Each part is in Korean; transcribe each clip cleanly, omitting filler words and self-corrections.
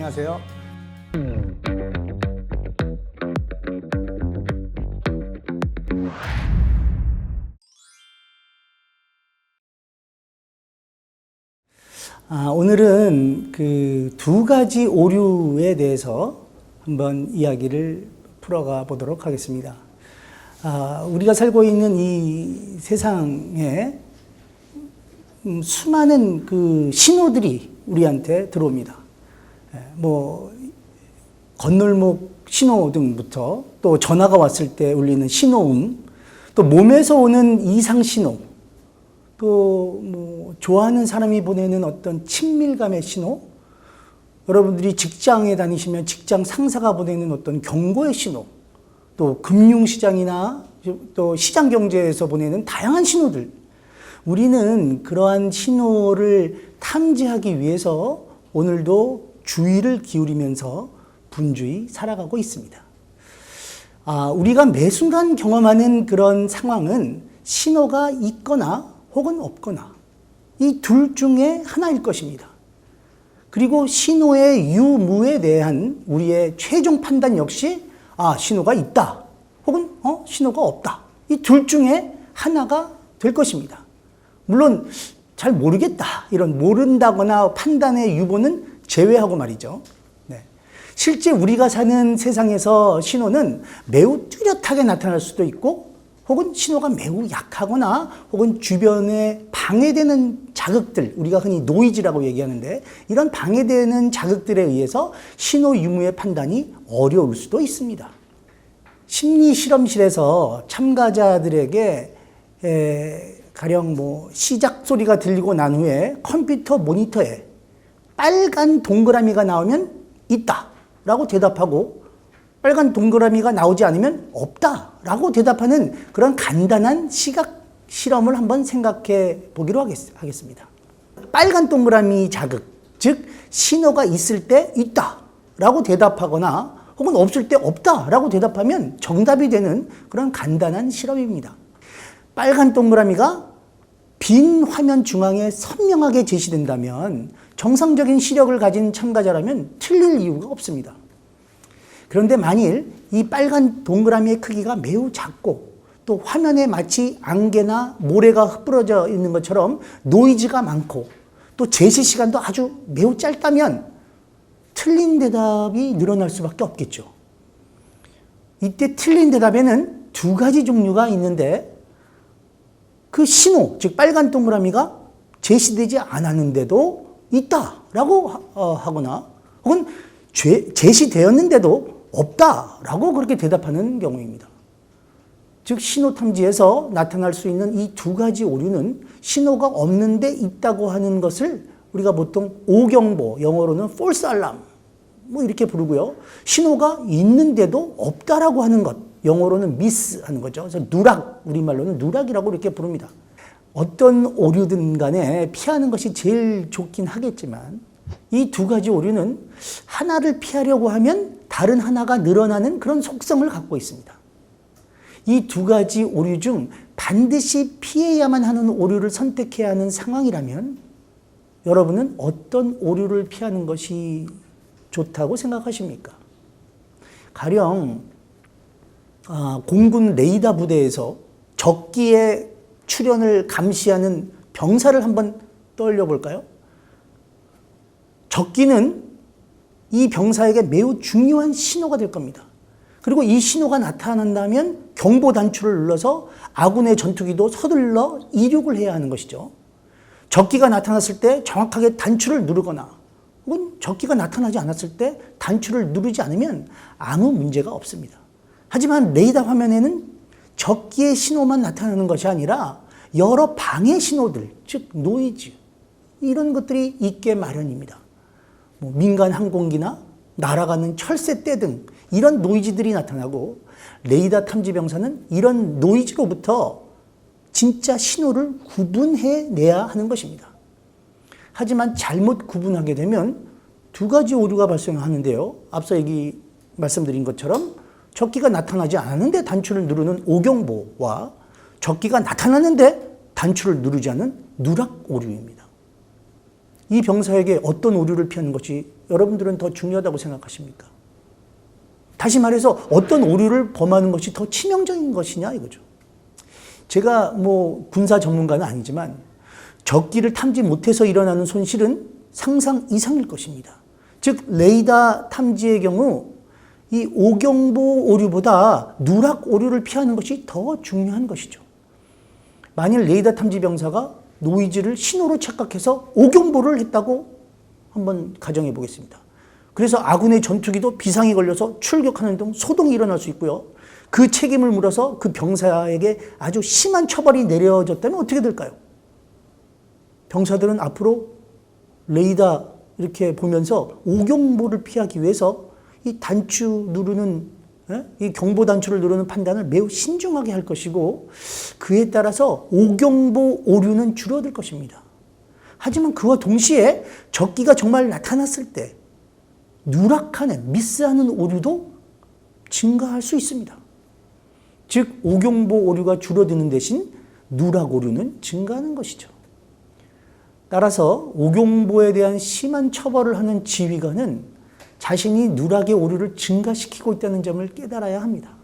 안녕하세요. 오늘은 그 두 가지 오류에 대해서 한번 이야기를 풀어가 보도록 하겠습니다. 우리가 살고 있는 이 세상에 수많은 그 신호들이 우리한테 들어옵니다. 건널목 신호등부터 또 전화가 왔을 때 울리는 신호음, 또 몸에서 오는 이상 신호, 또 좋아하는 사람이 보내는 어떤 친밀감의 신호, 여러분들이 직장에 다니시면 직장 상사가 보내는 어떤 경고의 신호, 또 금융시장이나 또 시장 경제에서 보내는 다양한 신호들, 우리는 그러한 신호를 탐지하기 위해서 오늘도 주의를 기울이면서 분주히 살아가고 있습니다. 우리가 매 순간 경험하는 그런 상황은 신호가 있거나 혹은 없거나 이 둘 중에 하나일 것입니다. 그리고 신호의 유무에 대한 우리의 최종 판단 역시 신호가 있다 혹은 신호가 없다, 이 둘 중에 하나가 될 것입니다. 물론 잘 모르겠다, 이런 모른다거나 판단의 유보는 제외하고 말이죠. 실제 우리가 사는 세상에서 신호는 매우 뚜렷하게 나타날 수도 있고, 혹은 신호가 매우 약하거나 혹은 주변에 방해되는 자극들, 우리가 흔히 노이즈라고 얘기하는데, 이런 방해되는 자극들에 의해서 신호 유무의 판단이 어려울 수도 있습니다. 심리 실험실에서 참가자들에게 가령 시작 소리가 들리고 난 후에 컴퓨터 모니터에 빨간 동그라미가 나오면 있다 라고 대답하고, 빨간 동그라미가 나오지 않으면 없다 라고 대답하는 그런 간단한 시각 실험을 한번 생각해 보기로 하겠습니다. 빨간 동그라미 자극, 즉 신호가 있을 때 있다 라고 대답하거나 혹은 없을 때 없다 라고 대답하면 정답이 되는 그런 간단한 실험입니다. 빨간 동그라미가 빈 화면 중앙에 선명하게 제시된다면 정상적인 시력을 가진 참가자라면 틀릴 이유가 없습니다. 그런데 만일 이 빨간 동그라미의 크기가 매우 작고 또 화면에 마치 안개나 모래가 흩뿌려져 있는 것처럼 노이즈가 많고 또 제시 시간도 아주 매우 짧다면 틀린 대답이 늘어날 수밖에 없겠죠. 이때 틀린 대답에는 두 가지 종류가 있는데, 그 신호, 즉 빨간 동그라미가 제시되지 않았는데도 있다라고 하거나 혹은 제시되었는데도 없다라고 그렇게 대답하는 경우입니다. 즉 신호 탐지에서 나타날 수 있는 이 두 가지 오류는 신호가 없는데 있다고 하는 것을 우리가 보통 오경보, 영어로는 false alarm 이렇게 부르고요. 신호가 있는데도 없다라고 하는 것, 영어로는 miss 하는 거죠. 그래서 누락, 우리말로는 누락이라고 이렇게 부릅니다. 어떤 오류든 간에 피하는 것이 제일 좋긴 하겠지만, 이 두 가지 오류는 하나를 피하려고 하면 다른 하나가 늘어나는 그런 속성을 갖고 있습니다. 이 두 가지 오류 중 반드시 피해야만 하는 오류를 선택해야 하는 상황이라면 여러분은 어떤 오류를 피하는 것이 좋다고 생각하십니까? 가령 공군 레이더 부대에서 적기의 출현을 감시하는 병사를 한번 떠올려 볼까요? 적기는 이 병사에게 매우 중요한 신호가 될 겁니다. 그리고 이 신호가 나타난다면 경보 단추를 눌러서 아군의 전투기도 서둘러 이륙을 해야 하는 것이죠. 적기가 나타났을 때 정확하게 단추를 누르거나 혹은 적기가 나타나지 않았을 때 단추를 누르지 않으면 아무 문제가 없습니다. 하지만 레이더 화면에는 적기의 신호만 나타나는 것이 아니라 여러 방해 신호들, 즉 노이즈, 이런 것들이 있게 마련입니다. 민간 항공기나 날아가는 철새떼 등 이런 노이즈들이 나타나고, 레이더 탐지병사는 이런 노이즈로부터 진짜 신호를 구분해내야 하는 것입니다. 하지만 잘못 구분하게 되면 두 가지 오류가 발생하는데요. 앞서 말씀드린 것처럼 적기가 나타나지 않았는데 단추를 누르는 오경보와 적기가 나타났는데 단추를 누르지 않은 누락 오류입니다. 이 병사에게 어떤 오류를 피하는 것이 여러분들은 더 중요하다고 생각하십니까? 다시 말해서 어떤 오류를 범하는 것이 더 치명적인 것이냐 이거죠. 제가 뭐 군사 전문가는 아니지만 적기를 탐지 못해서 일어나는 손실은 상상 이상일 것입니다. 즉 레이더 탐지의 경우 이 오경보 오류보다 누락 오류를 피하는 것이 더 중요한 것이죠. 만일 레이더 탐지 병사가 노이즈를 신호로 착각해서 오경보를 했다고 한번 가정해 보겠습니다. 그래서 아군의 전투기도 비상이 걸려서 출격하는 등 소동이 일어날 수 있고요. 그 책임을 물어서 그 병사에게 아주 심한 처벌이 내려졌다면 어떻게 될까요? 병사들은 앞으로 레이더 이렇게 보면서 오경보를 피하기 위해서 이 단추 누르는, 이 경보 단추를 누르는 판단을 매우 신중하게 할 것이고 그에 따라서 오경보 오류는 줄어들 것입니다. 하지만 그와 동시에 적기가 정말 나타났을 때 누락하는, 미스하는 오류도 증가할 수 있습니다. 즉 오경보 오류가 줄어드는 대신 누락 오류는 증가하는 것이죠. 따라서 오경보에 대한 심한 처벌을 하는 지휘관은 자신이 누락의 오류를 증가시키고 있다는 점을 깨달아야 합니다.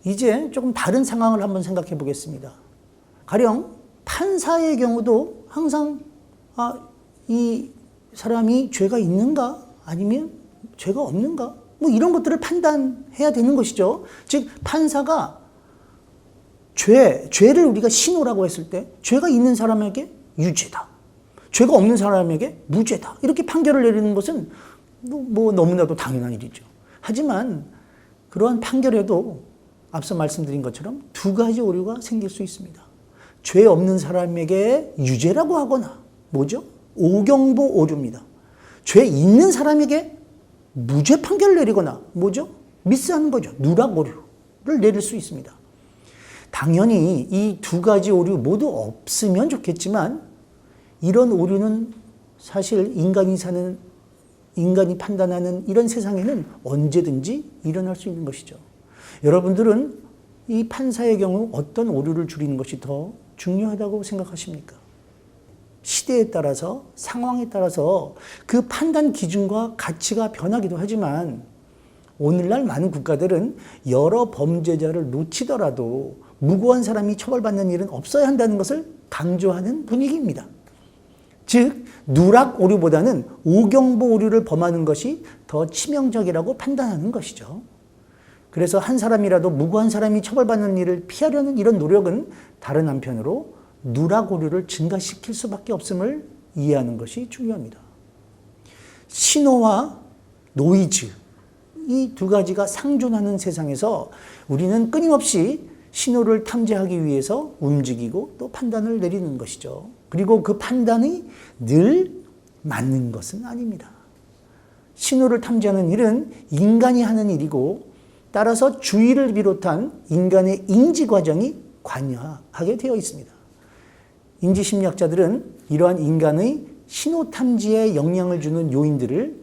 이제 조금 다른 상황을 한번 생각해 보겠습니다. 가령 판사의 경우도 항상 이 사람이 죄가 있는가 아니면 죄가 없는가 뭐 이런 것들을 판단해야 되는 것이죠. 즉 판사가 죄를 우리가 신호라고 했을 때 죄가 있는 사람에게 유죄다, 죄가 없는 사람에게 무죄다 이렇게 판결을 내리는 것은 뭐 너무나도 당연한 일이죠. 하지만 그러한 판결에도 앞서 말씀드린 것처럼 두 가지 오류가 생길 수 있습니다. 죄 없는 사람에게 유죄라고 하거나 뭐죠? 오경보 오류입니다. 죄 있는 사람에게 무죄 판결을 내리거나 뭐죠? 미스하는 거죠. 누락 오류를 내릴 수 있습니다. 당연히 이 두 가지 오류 모두 없으면 좋겠지만 이런 오류는 사실 인간이 판단하는 이런 세상에는 언제든지 일어날 수 있는 것이죠. 여러분들은 이 판사의 경우 어떤 오류를 줄이는 것이 더 중요하다고 생각하십니까? 시대에 따라서 상황에 따라서 그 판단 기준과 가치가 변하기도 하지만 오늘날 많은 국가들은 여러 범죄자를 놓치더라도 무고한 사람이 처벌받는 일은 없어야 한다는 것을 강조하는 분위기입니다. 즉 누락 오류보다는 오경보 오류를 범하는 것이 더 치명적이라고 판단하는 것이죠. 그래서 한 사람이라도 무고한 사람이 처벌받는 일을 피하려는 이런 노력은 다른 한편으로 누락 오류를 증가시킬 수밖에 없음을 이해하는 것이 중요합니다. 신호와 노이즈, 이 두 가지가 상존하는 세상에서 우리는 끊임없이 신호를 탐지하기 위해서 움직이고 또 판단을 내리는 것이죠. 그리고 그 판단이 늘 맞는 것은 아닙니다. 신호를 탐지하는 일은 인간이 하는 일이고 따라서 주의를 비롯한 인간의 인지 과정이 관여하게 되어 있습니다. 인지심리학자들은 이러한 인간의 신호 탐지에 영향을 주는 요인들을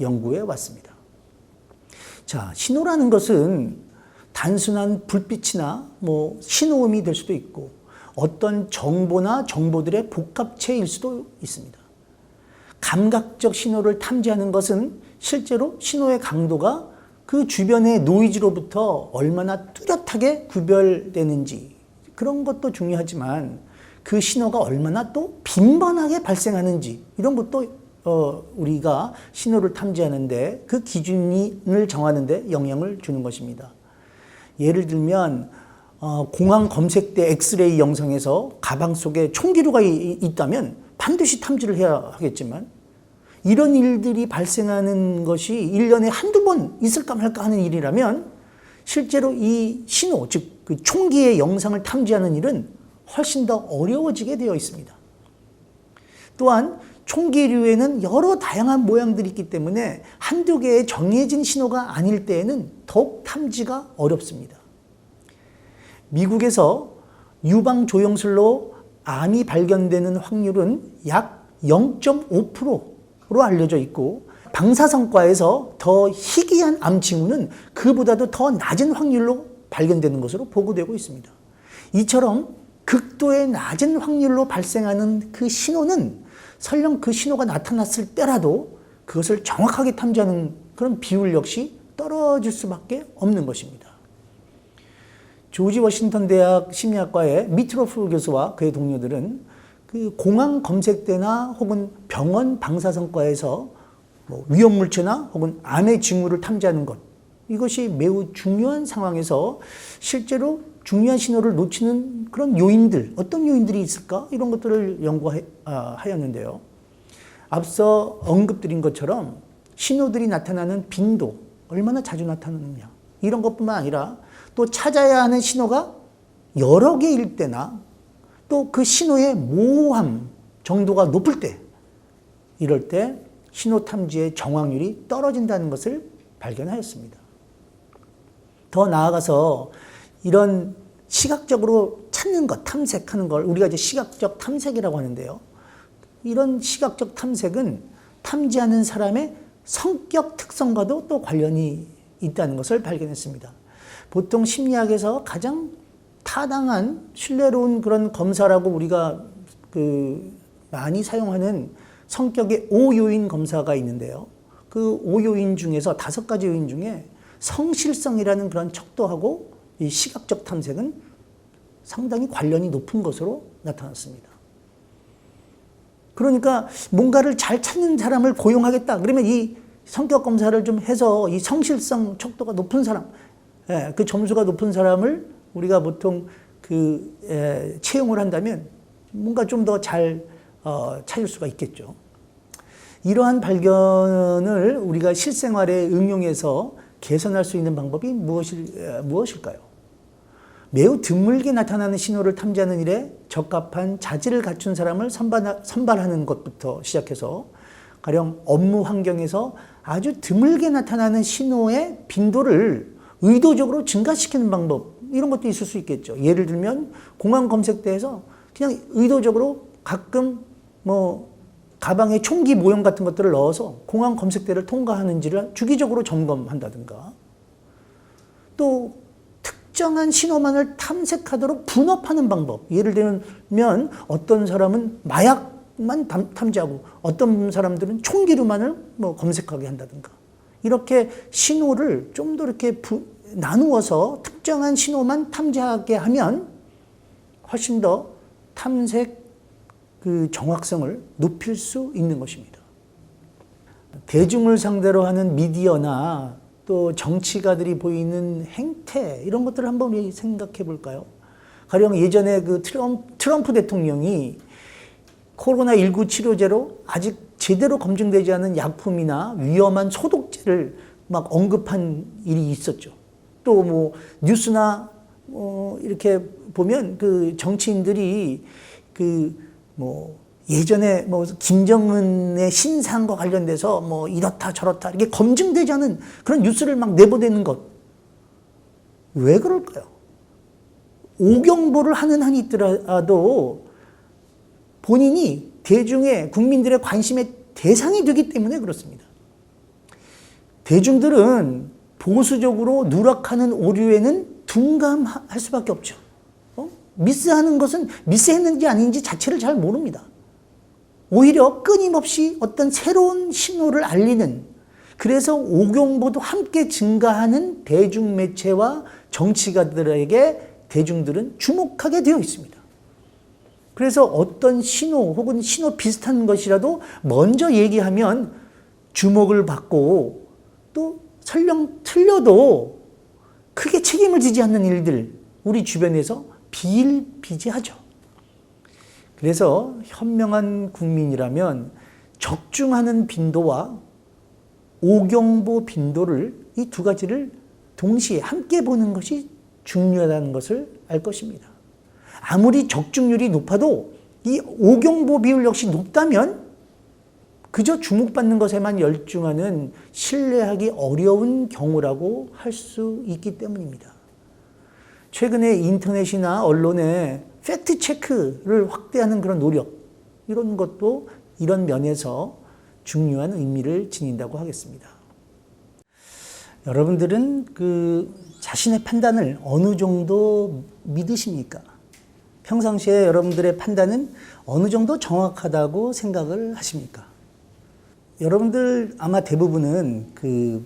연구해 왔습니다. 자, 신호라는 것은 단순한 불빛이나 신호음이 될 수도 있고 어떤 정보나 정보들의 복합체일 수도 있습니다. 감각적 신호를 탐지하는 것은 실제로 신호의 강도가 그 주변의 노이즈로부터 얼마나 뚜렷하게 구별되는지 그런 것도 중요하지만 그 신호가 얼마나 또 빈번하게 발생하는지 이런 것도 우리가 신호를 탐지하는데 그 기준을 정하는데 영향을 주는 것입니다. 예를 들면 공항 검색대 엑스레이 영상에서 가방 속에 총기류가 있다면 반드시 탐지를 해야 하겠지만 이런 일들이 발생하는 것이 1년에 한두 번 있을까 말까 하는 일이라면 실제로 이 신호, 즉 그 총기의 영상을 탐지하는 일은 훨씬 더 어려워지게 되어 있습니다. 또한 총기류에는 여러 다양한 모양들이 있기 때문에 한두 개의 정해진 신호가 아닐 때에는 더욱 탐지가 어렵습니다. 미국에서 유방조영술로 암이 발견되는 확률은 약 0.5%로 알려져 있고 방사선과에서 더 희귀한 암 징후는 그보다도 더 낮은 확률로 발견되는 것으로 보고되고 있습니다. 이처럼 극도의 낮은 확률로 발생하는 그 신호는 설령 그 신호가 나타났을 때라도 그것을 정확하게 탐지하는 그런 비율 역시 떨어질 수밖에 없는 것입니다. 조지 워싱턴 대학 심리학과의 미트로프 교수와 그의 동료들은 그 공항 검색대나 혹은 병원 방사선과에서 위험물체나 혹은 암의 징후를 탐지하는 것, 이것이 매우 중요한 상황에서 실제로 중요한 신호를 놓치는 그런 요인들, 어떤 요인들이 있을까? 이런 것들을 연구하였는데요. 앞서 언급드린 것처럼 신호들이 나타나는 빈도, 얼마나 자주 나타나느냐, 이런 것뿐만 아니라 또 찾아야 하는 신호가 여러 개일 때나 또 그 신호의 모호함 정도가 높을 때, 이럴 때 신호 탐지의 정확률이 떨어진다는 것을 발견하였습니다. 더 나아가서 이런 시각적으로 찾는 것, 탐색하는 걸 우리가 이제 시각적 탐색이라고 하는데요. 이런 시각적 탐색은 탐지하는 사람의 성격 특성과도 또 관련이 있다는 것을 발견했습니다. 보통 심리학에서 가장 타당한 신뢰로운 그런 검사라고 우리가 많이 사용하는 성격의 5요인 검사가 있는데요. 그 5요인 중에서 5가지 요인 중에 성실성이라는 그런 척도하고 이 시각적 탐색은 상당히 관련이 높은 것으로 나타났습니다. 그러니까 뭔가를 잘 찾는 사람을 고용하겠다. 그러면 이 성격 검사를 좀 해서 이 성실성 척도가 높은 사람, 그 점수가 높은 사람을 우리가 보통 채용을 한다면 뭔가 좀 더 잘 찾을 수가 있겠죠. 이러한 발견을 우리가 실생활에 응용해서 개선할 수 있는 방법이 무엇일까요? 매우 드물게 나타나는 신호를 탐지하는 일에 적합한 자질을 갖춘 사람을 선발하는 것부터 시작해서 가령 업무 환경에서 아주 드물게 나타나는 신호의 빈도를 의도적으로 증가시키는 방법, 이런 것도 있을 수 있겠죠. 예를 들면 공항 검색대에서 그냥 의도적으로 가끔 가방에 총기 모형 같은 것들을 넣어서 공항 검색대를 통과하는지를 주기적으로 점검한다든가, 또 특정한 신호만을 탐색하도록 분업하는 방법. 예를 들면 어떤 사람은 마약만 탐지하고 어떤 사람들은 총기류만을 검색하게 한다든가, 이렇게 신호를 좀 더 이렇게 나누어서 특정한 신호만 탐지하게 하면 훨씬 더 탐색 정확성을 높일 수 있는 것입니다. 대중을 상대로 하는 미디어나 또 정치가들이 보이는 행태, 이런 것들을 한번 생각해 볼까요? 가령 예전에 트럼프 대통령이 코로나19 치료제로 아직 제대로 검증되지 않은 약품이나 위험한 소독제를 막 언급한 일이 있었죠. 또 뉴스나 이렇게 보면 정치인들이 예전에 김정은의 신상과 관련돼서 이렇다 저렇다 이렇게 검증되지 않은 그런 뉴스를 막 내보내는 것. 왜 그럴까요? 오경보를 하는 한이 있더라도 본인이 대중의 국민들의 관심의 대상이 되기 때문에 그렇습니다. 대중들은 보수적으로 누락하는 오류에는 둔감할 수밖에 없죠. 미스하는 것은 미스했는지 아닌지 자체를 잘 모릅니다. 오히려 끊임없이 어떤 새로운 신호를 알리는, 그래서 오경보도 함께 증가하는 대중매체와 정치가들에게 대중들은 주목하게 되어 있습니다. 그래서 어떤 신호 혹은 신호 비슷한 것이라도 먼저 얘기하면 주목을 받고, 또 설령 틀려도 크게 책임을 지지 않는 일들 우리 주변에서 비일비재하죠. 그래서 현명한 국민이라면 적중하는 빈도와 오경보 빈도를, 이 두 가지를 동시에 함께 보는 것이 중요하다는 것을 알 것입니다. 아무리 적중률이 높아도 이 오경보 비율 역시 높다면 그저 주목받는 것에만 열중하는 신뢰하기 어려운 경우라고 할 수 있기 때문입니다. 최근에 인터넷이나 언론의 팩트체크를 확대하는 그런 노력, 이런 것도 이런 면에서 중요한 의미를 지닌다고 하겠습니다. 여러분들은 자신의 판단을 어느 정도 믿으십니까? 평상시에 여러분들의 판단은 어느 정도 정확하다고 생각을 하십니까? 여러분들 아마 대부분은 그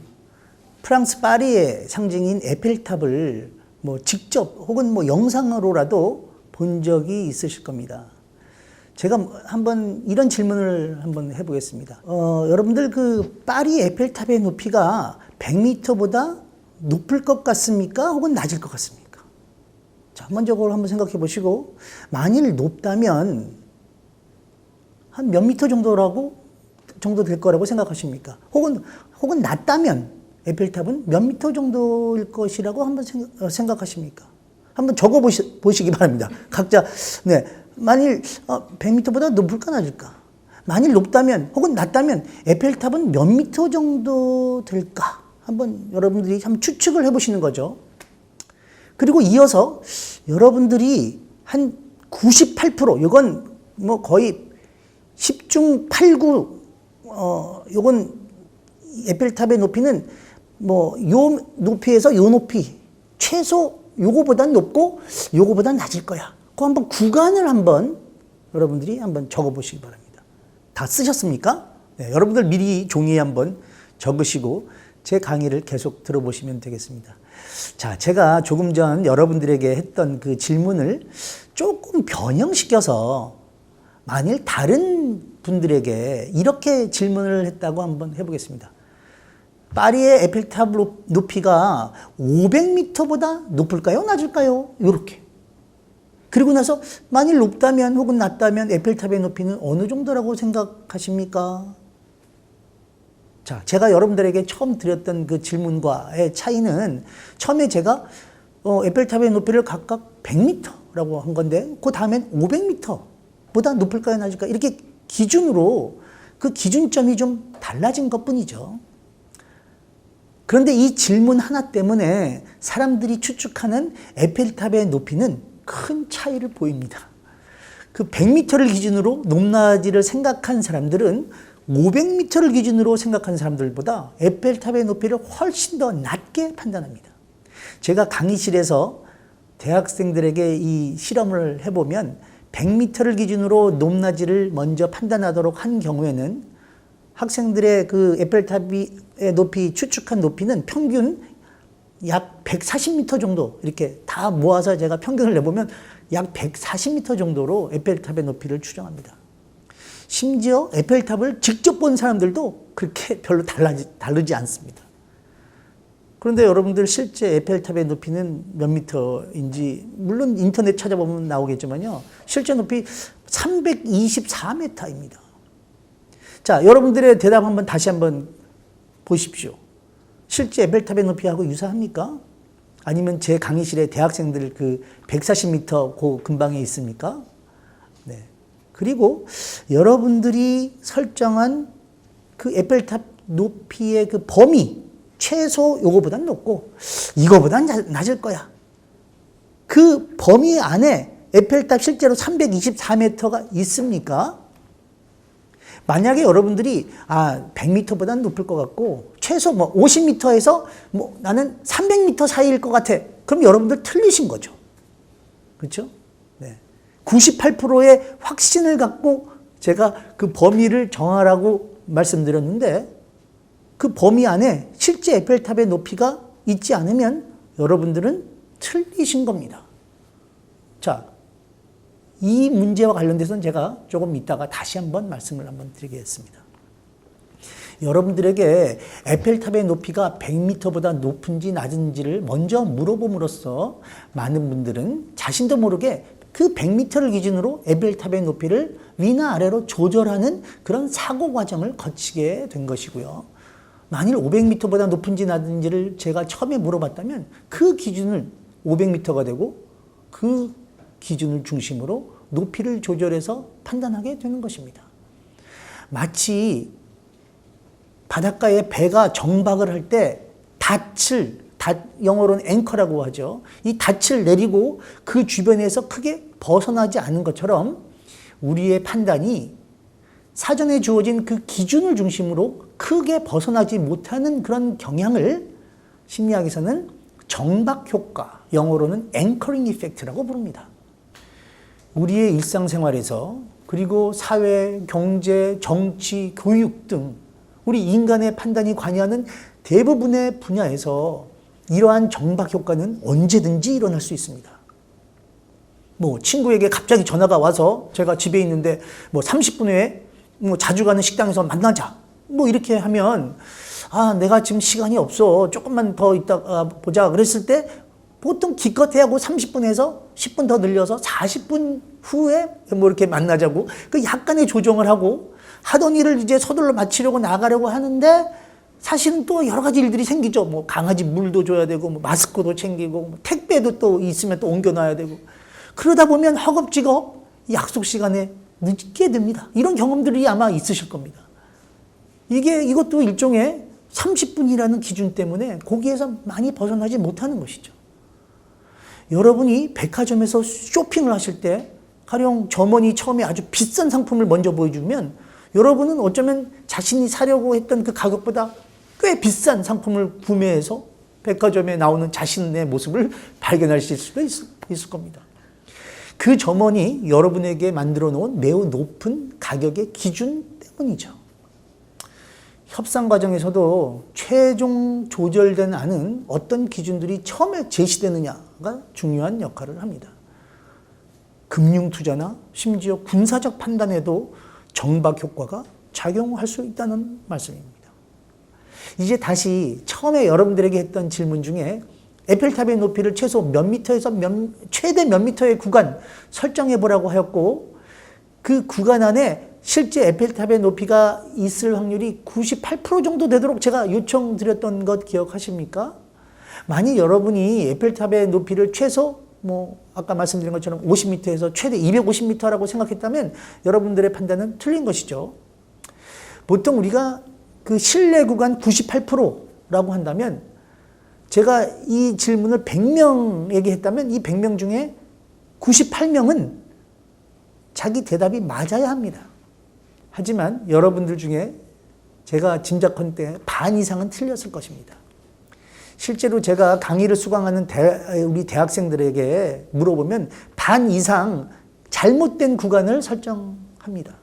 프랑스 파리의 상징인 에펠탑을 뭐 직접 혹은 뭐 영상으로라도 본 적이 있으실 겁니다. 제가 한번 이런 질문을 한번 해보겠습니다. 여러분들 그 파리 에펠탑의 높이가 100m보다 높을 것 같습니까? 혹은 낮을 것 같습니까? 자, 먼저 그걸 한번 생각해 보시고, 만일 높다면 한 몇 미터 정도 될 거라고 생각하십니까? 혹은 낮다면 에펠탑은 몇 미터 정도일 것이라고 한번 생각하십니까? 한번 적어 보시기 바랍니다. 각자, 네. 만일 100m보다 높을까 낮을까? 만일 높다면 혹은 낮다면 에펠탑은 몇 미터 정도 될까? 한번 여러분들이 한번 추측을 해보시는 거죠. 그리고 이어서 여러분들이 한 98%, 이건 뭐 거의 10중 8구, 이건 에펠탑의 높이는 뭐 요 높이에서 요 높이, 최소 요거보단 높고 요거보단 낮을 거야. 그 한번 구간을 한번 여러분들이 한번 적어 보시기 바랍니다. 다 쓰셨습니까? 네, 여러분들 미리 종이에 한번 적으시고 제 강의를 계속 들어보시면 되겠습니다. 자, 제가 조금 전 여러분들에게 했던 그 질문을 조금 변형시켜서 만일 다른 분들에게 이렇게 질문을 했다고 한번 해보겠습니다. 파리의 에펠탑 높이가 500m보다 높을까요? 낮을까요? 이렇게. 그리고 나서 만일 높다면 혹은 낮다면 에펠탑의 높이는 어느 정도라고 생각하십니까? 자, 제가 여러분들에게 처음 드렸던 그 질문과의 차이는 처음에 제가 에펠탑의 높이를 각각 100m라고 한 건데 그 다음엔 500m보다 높을까요? 낮을까요? 이렇게 기준으로 그 기준점이 좀 달라진 것뿐이죠. 그런데 이 질문 하나 때문에 사람들이 추측하는 에펠탑의 높이는 큰 차이를 보입니다. 그 100m를 기준으로 높낮이를 생각한 사람들은 500m를 기준으로 생각한 사람들보다 에펠탑의 높이를 훨씬 더 낮게 판단합니다. 제가 강의실에서 대학생들에게 이 실험을 해보면 100m를 기준으로 높낮이를 먼저 판단하도록 한 경우에는 학생들의 그 에펠탑의 높이, 추측한 높이는 평균 약 140m 정도 이렇게 다 모아서 제가 평균을 내보면 약 140m 정도로 에펠탑의 높이를 추정합니다. 심지어 에펠탑을 직접 본 사람들도 그렇게 별로 다르지 않습니다. 그런데 여러분들 실제 에펠탑의 높이는 몇 미터인지 물론 인터넷 찾아보면 나오겠지만요. 실제 높이 324m입니다. 자, 여러분들의 대답 한번 다시 한번 보십시오. 실제 에펠탑의 높이하고 유사합니까? 아니면 제 강의실에 대학생들 그 140m 그 근방에 있습니까? 네. 그리고 여러분들이 설정한 그 에펠탑 높이의 그 범위, 최소 요거보단 높고 이거보단 낮을 거야. 그 범위 안에 에펠탑 실제로 324m가 있습니까? 만약에 여러분들이 100m보다는 높을 것 같고 최소 뭐 50m에서 뭐 나는 300m 사이일 것 같아. 그럼 여러분들 틀리신 거죠. 그렇죠? 네. 98%의 확신을 갖고 제가 그 범위를 정하라고 말씀드렸는데 그 범위 안에 실제 에펠탑의 높이가 있지 않으면 여러분들은 틀리신 겁니다. 자, 이 문제와 관련돼서는 제가 조금 이따가 다시 한번 말씀을 한번 드리겠습니다. 여러분들에게 에펠탑의 높이가 100m보다 높은지 낮은지를 먼저 물어봄으로써 많은 분들은 자신도 모르게 그 100m를 기준으로 에펠탑의 높이를 위나 아래로 조절하는 그런 사고 과정을 거치게 된 것이고요. 만일 500m보다 높은지 낮은지를 제가 처음에 물어봤다면 그 기준을 500m가 되고 그 기준을 중심으로 높이를 조절해서 판단하게 되는 것입니다. 마치 바닷가에 배가 정박을 할 때 영어로는 앵커라고 하죠. 이 닻을 내리고 그 주변에서 크게 벗어나지 않은 것처럼 우리의 판단이 사전에 주어진 그 기준을 중심으로 크게 벗어나지 못하는 그런 경향을 심리학에서는 정박 효과, 영어로는 앵커링 이펙트라고 부릅니다. 우리의 일상생활에서 그리고 사회, 경제, 정치, 교육 등 우리 인간의 판단이 관여하는 대부분의 분야에서 이러한 정박 효과는 언제든지 일어날 수 있습니다. 뭐 친구에게 갑자기 전화가 와서 제가 집에 있는데 뭐 30분 후에 뭐 자주 가는 식당에서 만나자. 뭐 이렇게 하면 내가 지금 시간이 없어. 조금만 더 있다가 보자. 그랬을 때 보통 기껏해야 하고 30분에서 10분 더 늘려서 40분 후에 뭐 이렇게 만나자고 그 약간의 조정을 하고 하던 일을 이제 서둘러 마치려고 나가려고 하는데 사실은 또 여러 가지 일들이 생기죠. 뭐 강아지 물도 줘야 되고 뭐 마스크도 챙기고 뭐 택배도 또 있으면 또 옮겨놔야 되고 그러다 보면 허겁지겁 약속 시간에 늦게 됩니다. 이런 경험들이 아마 있으실 겁니다. 이것도 일종의 30분이라는 기준 때문에 거기에서 많이 벗어나지 못하는 것이죠. 여러분이 백화점에서 쇼핑을 하실 때 가령 점원이 처음에 아주 비싼 상품을 먼저 보여주면 여러분은 어쩌면 자신이 사려고 했던 그 가격보다 꽤 비싼 상품을 구매해서 백화점에 나오는 자신의 모습을 발견하실 수도 있을 겁니다. 그 점원이 여러분에게 만들어 놓은 매우 높은 가격의 기준 때문이죠. 협상 과정에서도 최종 조절되지 않은 어떤 기준들이 처음에 제시되느냐가 중요한 역할을 합니다. 금융 투자나 심지어 군사적 판단에도 정박 효과가 작용할 수 있다는 말씀입니다. 이제 다시 처음에 여러분들에게 했던 질문 중에 에펠탑의 높이를 최소 몇 미터에서 최대 몇 미터의 구간 설정해 보라고 하였고 그 구간 안에 실제 에펠탑의 높이가 있을 확률이 98% 정도 되도록 제가 요청드렸던 것 기억하십니까? 만약 여러분이 에펠탑의 높이를 최소 아까 말씀드린 것처럼 50m에서 최대 250m라고 생각했다면 여러분들의 판단은 틀린 것이죠. 보통 우리가 그 실내 구간 98%라고 한다면 제가 이 질문을 100명에게 했다면 이 100명 중에 98명은 자기 대답이 맞아야 합니다. 하지만 여러분들 중에 제가 짐작컨대 반 이상은 틀렸을 것입니다. 실제로 제가 강의를 수강하는 우리 대학생들에게 물어보면 반 이상 잘못된 구간을 설정합니다.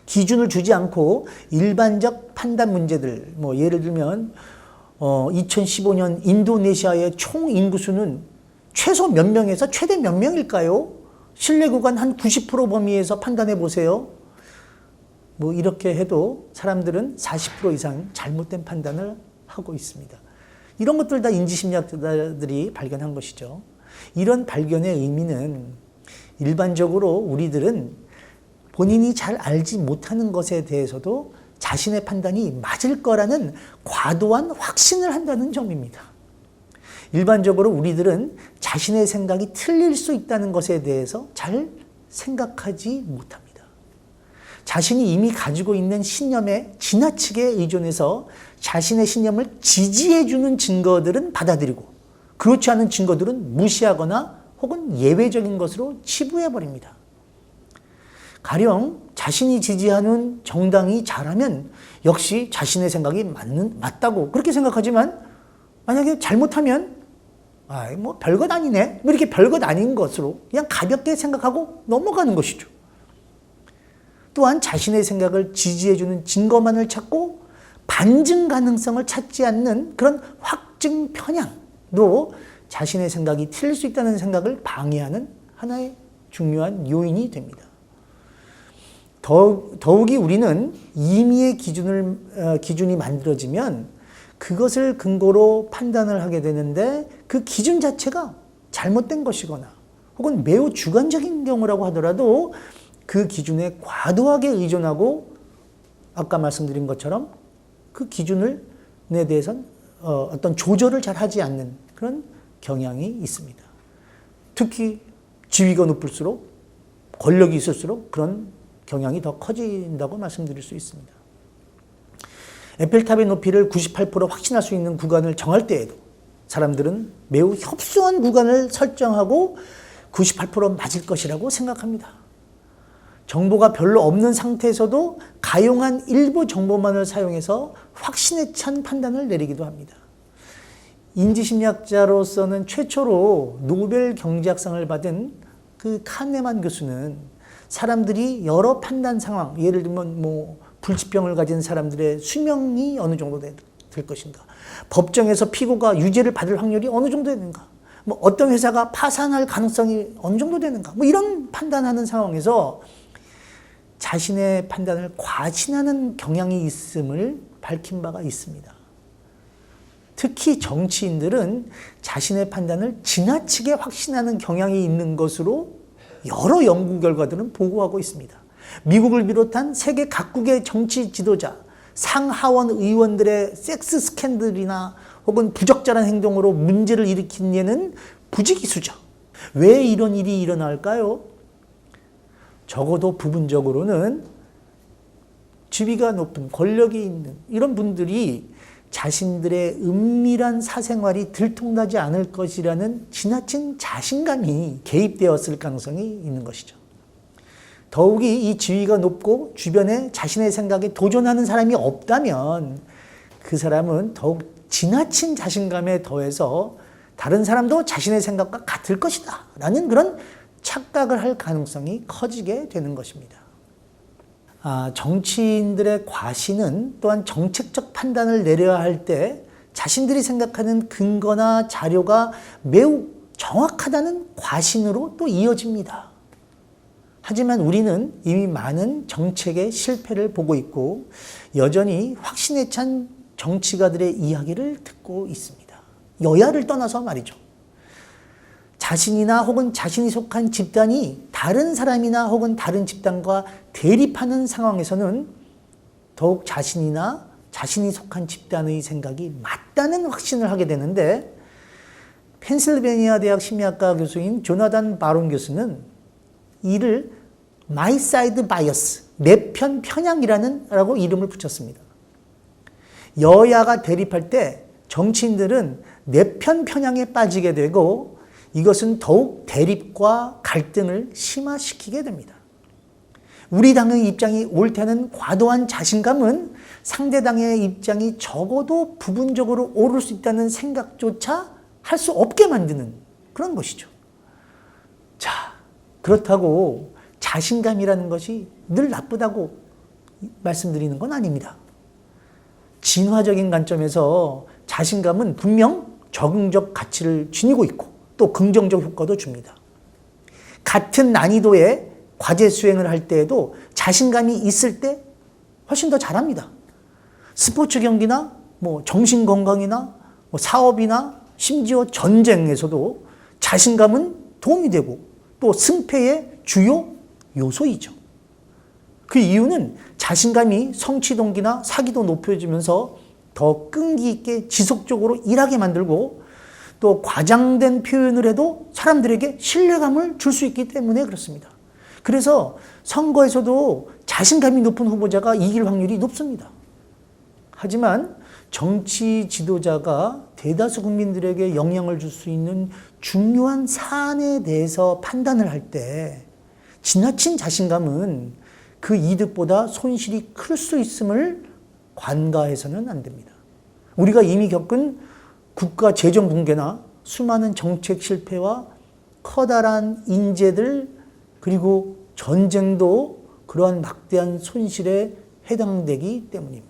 기준을 주지 않고 일반적 판단 문제들, 예를 들면 2015년 인도네시아의 총 인구수는 최소 몇 명에서 최대 몇 명일까요? 실내 구간 한 90% 범위에서 판단해 보세요. 이렇게 해도 사람들은 40% 이상 잘못된 판단을 하고 있습니다. 이런 것들 다 인지심리학자들이 발견한 것이죠. 이런 발견의 의미는 일반적으로 우리들은 본인이 잘 알지 못하는 것에 대해서도 자신의 판단이 맞을 거라는 과도한 확신을 한다는 점입니다. 일반적으로 우리들은 자신의 생각이 틀릴 수 있다는 것에 대해서 잘 생각하지 못합니다. 자신이 이미 가지고 있는 신념에 지나치게 의존해서 자신의 신념을 지지해주는 증거들은 받아들이고 그렇지 않은 증거들은 무시하거나 혹은 예외적인 것으로 치부해버립니다. 가령 자신이 지지하는 정당이 잘하면 역시 자신의 생각이 맞다고 그렇게 생각하지만 만약에 잘못하면 별것 아니네 이렇게 별것 아닌 것으로 그냥 가볍게 생각하고 넘어가는 것이죠. 또한 자신의 생각을 지지해주는 증거만을 찾고 반증 가능성을 찾지 않는 그런 확증 편향도 자신의 생각이 틀릴 수 있다는 생각을 방해하는 하나의 중요한 요인이 됩니다. 더욱이 우리는 임의의 기준이 만들어지면 그것을 근거로 판단을 하게 되는데 그 기준 자체가 잘못된 것이거나 혹은 매우 주관적인 경우라고 하더라도 그 기준에 과도하게 의존하고 아까 말씀드린 것처럼 그 기준에 대해서는 어떤 조절을 잘 하지 않는 그런 경향이 있습니다. 특히 지위가 높을수록 권력이 있을수록 그런 경향이 더 커진다고 말씀드릴 수 있습니다. 에펠탑의 높이를 98% 확신할 수 있는 구간을 정할 때에도 사람들은 매우 협소한 구간을 설정하고 98% 맞을 것이라고 생각합니다. 정보가 별로 없는 상태에서도 가용한 일부 정보만을 사용해서 확신에 찬 판단을 내리기도 합니다. 인지심리학자로서는 최초로 노벨 경제학상을 받은 그 카네만 교수는 사람들이 여러 판단 상황, 예를 들면 뭐 불치병을 가진 사람들의 수명이 어느 정도 될 것인가, 법정에서 피고가 유죄를 받을 확률이 어느 정도 되는가, 뭐 어떤 회사가 파산할 가능성이 어느 정도 되는가, 뭐 이런 판단하는 상황에서 자신의 판단을 과신하는 경향이 있음을 밝힌 바가 있습니다. 특히 정치인들은 자신의 판단을 지나치게 확신하는 경향이 있는 것으로 여러 연구 결과들은 보고하고 있습니다. 미국을 비롯한 세계 각국의 정치 지도자, 상하원 의원들의 섹스 스캔들이나 혹은 부적절한 행동으로 문제를 일으킨 예는 부지기수죠. 왜 이런 일이 일어날까요? 적어도 부분적으로는 지위가 높은 권력이 있는 이런 분들이 자신들의 은밀한 사생활이 들통나지 않을 것이라는 지나친 자신감이 개입되었을 가능성이 있는 것이죠. 더욱이 이 지위가 높고 주변에 자신의 생각에 도전하는 사람이 없다면 그 사람은 더욱 지나친 자신감에 더해서 다른 사람도 자신의 생각과 같을 것이다 라는 그런 착각을 할 가능성이 커지게 되는 것입니다. 정치인들의 과신은 또한 정책적 판단을 내려야 할 때 자신들이 생각하는 근거나 자료가 매우 정확하다는 과신으로 또 이어집니다. 하지만 우리는 이미 많은 정책의 실패를 보고 있고 여전히 확신에 찬 정치가들의 이야기를 듣고 있습니다. 여야를 떠나서 말이죠. 자신이나 혹은 자신이 속한 집단이 다른 사람이나 혹은 다른 집단과 대립하는 상황에서는 더욱 자신이나 자신이 속한 집단의 생각이 맞다는 확신을 하게 되는데, 펜실베니아 대학 심리학과 교수인 조나단 바론 교수는 이를 My Side Bias, 내 편 편향이라는 라고 이름을 붙였습니다. 여야가 대립할 때 정치인들은 내 편 편향에 빠지게 되고 이것은 더욱 대립과 갈등을 심화시키게 됩니다. 우리 당의 입장이 옳다는 과도한 자신감은 상대 당의 입장이 적어도 부분적으로 옳을 수 있다는 생각조차 할 수 없게 만드는 그런 것이죠. 자, 그렇다고 자신감이라는 것이 늘 나쁘다고 말씀드리는 건 아닙니다. 진화적인 관점에서 자신감은 분명 적응적 가치를 지니고 있고 또 긍정적 효과도 줍니다. 같은 난이도의 과제 수행을 할 때에도 자신감이 있을 때 훨씬 더 잘합니다. 스포츠 경기나 뭐 정신 건강이나 뭐 사업이나 심지어 전쟁에서도 자신감은 도움이 되고 또 승패의 주요 요소이죠. 그 이유는 자신감이 성취 동기나 사기도 높여지면서 더 끈기 있게 지속적으로 일하게 만들고 또 과장된 표현을 해도 사람들에게 신뢰감을 줄 수 있기 때문에 그렇습니다. 그래서 선거에서도 자신감이 높은 후보자가 이길 확률이 높습니다. 하지만 정치 지도자가 대다수 국민들에게 영향을 줄 수 있는 중요한 사안에 대해서 판단을 할 때 지나친 자신감은 그 이득보다 손실이 클 수 있음을 관가해서는 안 됩니다. 우리가 이미 겪은 국가 재정 붕괴나 수많은 정책 실패와 커다란 인재들 그리고 전쟁도 그러한 막대한 손실에 해당되기 때문입니다.